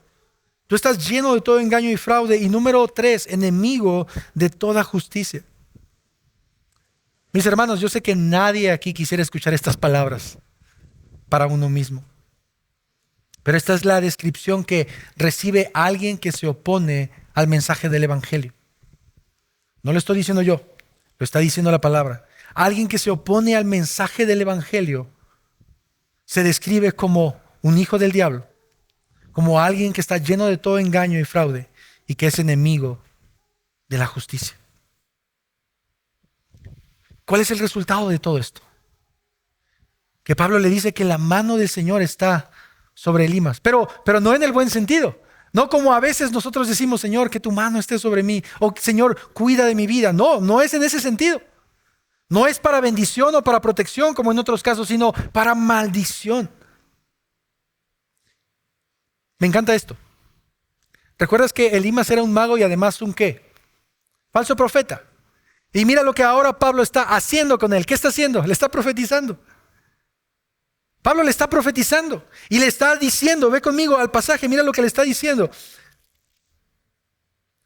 Tú estás lleno de todo engaño y fraude. Y número 3, enemigo de toda justicia. Mis hermanos, yo sé que nadie aquí quisiera escuchar estas palabras para uno mismo. Pero esta es la descripción que recibe alguien que se opone al mensaje del Evangelio. No lo estoy diciendo yo, lo está diciendo la palabra. Alguien que se opone al mensaje del Evangelio se describe como un hijo del diablo, como alguien que está lleno de todo engaño y fraude y que es enemigo de la justicia. ¿Cuál es el resultado de todo esto? Que Pablo le dice que la mano del Señor está sobre Elimas, pero no en el buen sentido. No como a veces nosotros decimos, Señor, que tu mano esté sobre mí, o Señor, cuida de mi vida. No es en ese sentido. No es para bendición o para protección como en otros casos, sino para maldición. Me encanta esto. ¿Recuerdas que Elimas era un mago y además un qué? Falso profeta. Y mira lo que ahora Pablo está haciendo con él. ¿Qué está haciendo? Le está profetizando. Pablo le está profetizando y le está diciendo, ve conmigo al pasaje, mira lo que le está diciendo.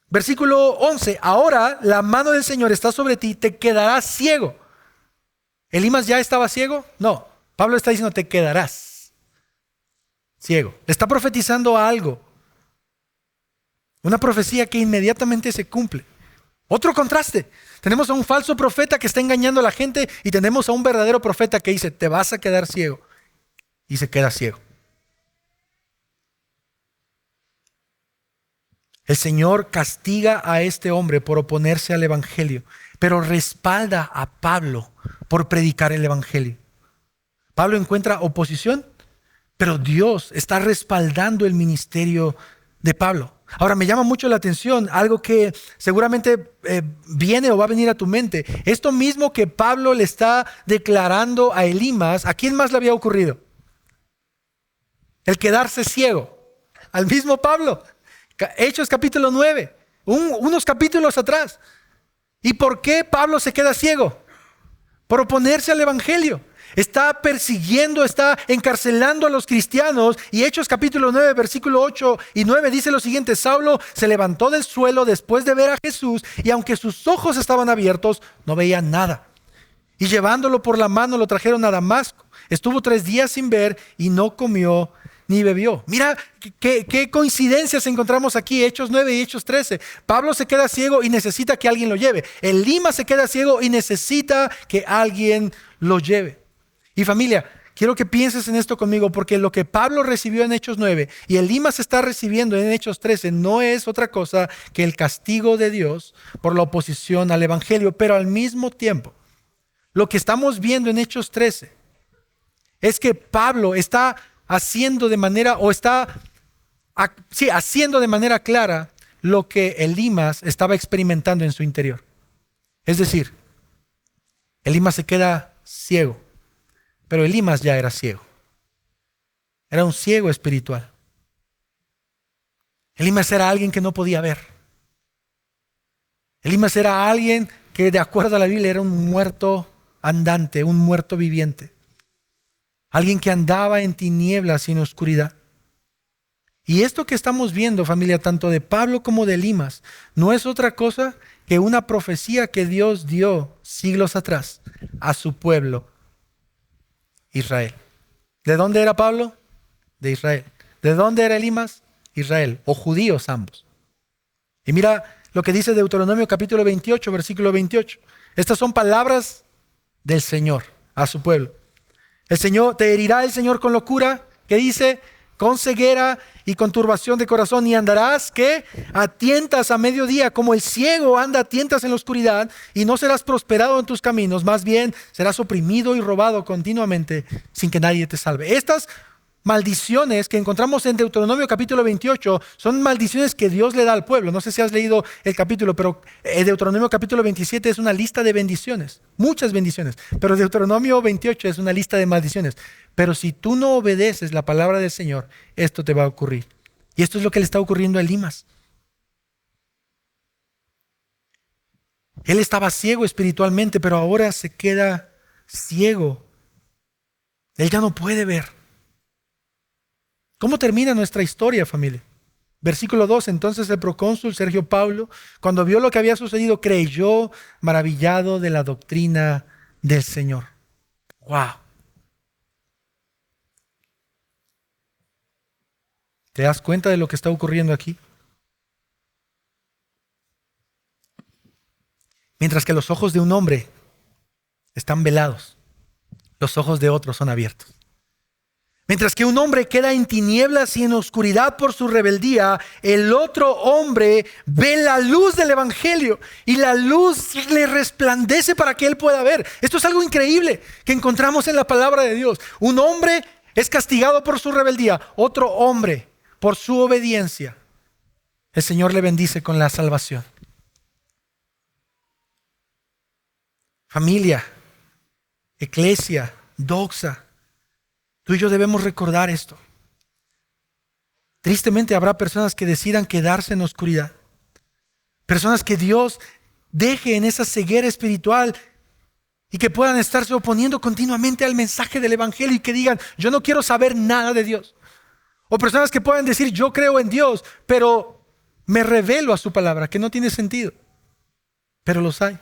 Versículo 11, ahora la mano del Señor está sobre ti, te quedarás ciego. ¿Elimas ya estaba ciego? No, Pablo está diciendo, te quedarás ciego. Le está profetizando algo. Una profecía que inmediatamente se cumple. Otro contraste. Tenemos a un falso profeta que está engañando a la gente y tenemos a un verdadero profeta que dice, te vas a quedar ciego. Y se queda ciego. El Señor castiga a este hombre por oponerse al Evangelio, pero respalda a Pablo por predicar el Evangelio. Pablo encuentra oposición, pero Dios está respaldando el ministerio de Pablo. Ahora me llama mucho la atención algo que seguramente viene o va a venir a tu mente. Esto mismo que Pablo le está declarando a Elimas, ¿a quién más le había ocurrido? El quedarse ciego. Al mismo Pablo. Hechos capítulo 9. Unos capítulos atrás. ¿Y por qué Pablo se queda ciego? Por oponerse al Evangelio. Está persiguiendo, está encarcelando a los cristianos. Y Hechos capítulo 9, versículo 8 y 9 dice lo siguiente. Saulo se levantó del suelo después de ver a Jesús y aunque sus ojos estaban abiertos, no veía nada. Y llevándolo por la mano lo trajeron a Damasco. Estuvo 3 días sin ver y no comió ni bebió. Mira qué coincidencias encontramos aquí, Hechos 9 y Hechos 13. Pablo se queda ciego y necesita que alguien lo lleve. Elimas se queda ciego y necesita que alguien lo lleve. Y familia, quiero que pienses en esto conmigo, porque lo que Pablo recibió en Hechos 9 y Elimas está recibiendo en Hechos 13 no es otra cosa que el castigo de Dios por la oposición al Evangelio. Pero al mismo tiempo, lo que estamos viendo en Hechos 13 es que Pablo está haciendo de manera clara lo que Elimas estaba experimentando en su interior. Es decir, Elimas se queda ciego, pero Elimas ya era ciego. Era un ciego espiritual. Elimas era alguien que no podía ver. Elimas era alguien que, de acuerdo a la Biblia, era un muerto andante, un muerto viviente. Alguien que andaba en tinieblas y en oscuridad. Y esto que estamos viendo, familia, tanto de Pablo como de Elimas, no es otra cosa que una profecía que Dios dio siglos atrás a su pueblo, Israel. ¿De dónde era Pablo? De Israel. ¿De dónde era Elimas? Israel, o judíos ambos. Y mira lo que dice Deuteronomio capítulo 28, versículo 28. Estas son palabras del Señor a su pueblo. El Señor, te herirá el Señor con locura, que dice, con ceguera y con turbación de corazón, y andarás, ¿qué? A tientas a mediodía, como el ciego anda a tientas en la oscuridad, y no serás prosperado en tus caminos, más bien serás oprimido y robado continuamente sin que nadie te salve. Estas maldiciones que encontramos en Deuteronomio capítulo 28 son maldiciones que Dios le da al pueblo. No sé si has leído el capítulo, pero Deuteronomio capítulo 27 es una lista de bendiciones, muchas bendiciones, pero Deuteronomio 28 es una lista de maldiciones. Pero si tú no obedeces la palabra del Señor, esto te va a ocurrir. Y esto es lo que le está ocurriendo a Elimas. Él estaba ciego espiritualmente, pero ahora se queda ciego. Él ya no puede ver. ¿Cómo termina nuestra historia, familia? Versículo 2, entonces el procónsul Sergio Paulo, cuando vio lo que había sucedido, creyó maravillado de la doctrina del Señor. ¡Wow! ¿Te das cuenta de lo que está ocurriendo aquí? Mientras que los ojos de un hombre están velados, los ojos de otro son abiertos. Mientras que un hombre queda en tinieblas y en oscuridad por su rebeldía, el otro hombre ve la luz del Evangelio y la luz le resplandece para que él pueda ver. Esto es algo increíble que encontramos en la palabra de Dios. Un hombre es castigado por su rebeldía, otro hombre por su obediencia. El Señor le bendice con la salvación. Familia, eclesia, doxa. Tú y yo debemos recordar esto. Tristemente habrá personas que decidan quedarse en oscuridad. Personas que Dios deje en esa ceguera espiritual y que puedan estarse oponiendo continuamente al mensaje del Evangelio y que digan, yo no quiero saber nada de Dios. O personas que puedan decir, yo creo en Dios, pero me revelo a su palabra, que no tiene sentido. Pero los hay.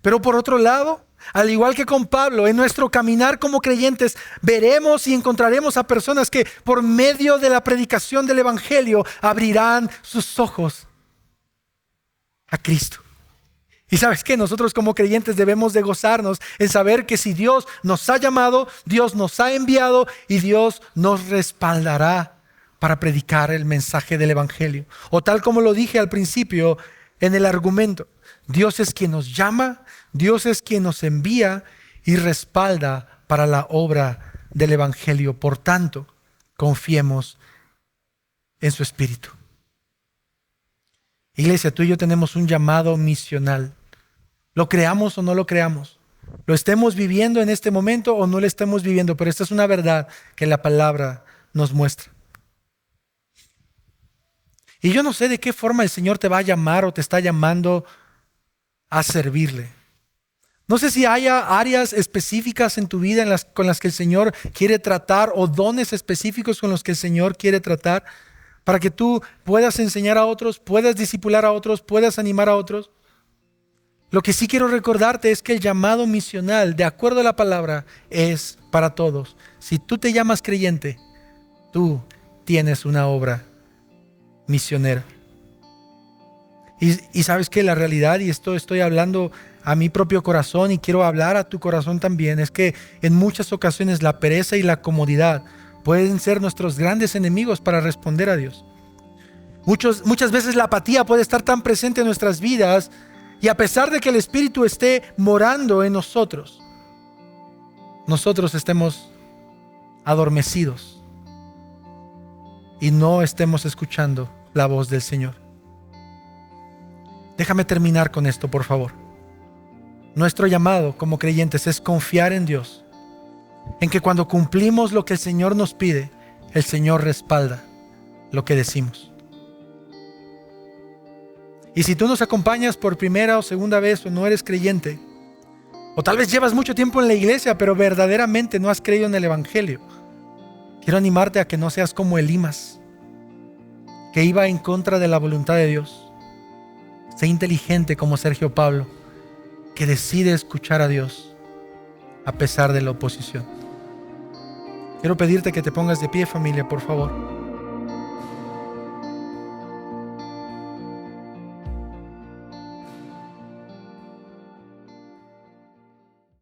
Pero por otro lado, al igual que con Pablo, en nuestro caminar como creyentes, veremos y encontraremos a personas que por medio de la predicación del Evangelio abrirán sus ojos a Cristo. Y sabes que nosotros como creyentes debemos de gozarnos en saber que si Dios nos ha llamado, Dios nos ha enviado y Dios nos respaldará para predicar el mensaje del Evangelio. O tal como lo dije al principio en el argumento, Dios es quien nos llama, Dios es quien nos envía y respalda para la obra del Evangelio. Por tanto, confiemos en su Espíritu. Iglesia, tú y yo tenemos un llamado misional. Lo creamos o no lo creamos. Lo estemos viviendo en este momento o no lo estemos viviendo, pero esta es una verdad que la palabra nos muestra. Y yo no sé de qué forma el Señor te va a llamar o te está llamando a servirle. No sé si haya áreas específicas en tu vida con las que el Señor quiere tratar o dones específicos con los que el Señor quiere tratar para que tú puedas enseñar a otros, puedas discipular a otros, puedas animar a otros. Lo que sí quiero recordarte es que el llamado misional, de acuerdo a la palabra, es para todos. Si tú te llamas creyente, tú tienes una obra misionera. Y sabes que la realidad, y esto estoy hablando a mi propio corazón y quiero hablar a tu corazón también, es que en muchas ocasiones la pereza y la comodidad pueden ser nuestros grandes enemigos para responder a Dios. Muchas veces la apatía puede estar tan presente en nuestras vidas y a pesar de que el Espíritu esté morando en nosotros, nosotros estemos adormecidos y no estemos escuchando la voz del Señor. Déjame terminar con esto, por favor. Nuestro llamado como creyentes es confiar en Dios, en que cuando cumplimos lo que el Señor nos pide, el Señor respalda lo que decimos. Y si tú nos acompañas por primera o segunda vez o no eres creyente, O tal vez llevas mucho tiempo en la iglesia, pero verdaderamente no has creído en el evangelio. Quiero animarte a que no seas como Elimas, que iba en contra de la voluntad de Dios. Sé inteligente como Sergio Pablo, que decide escuchar a Dios a pesar de la oposición. Quiero pedirte que te pongas de pie, familia, por favor.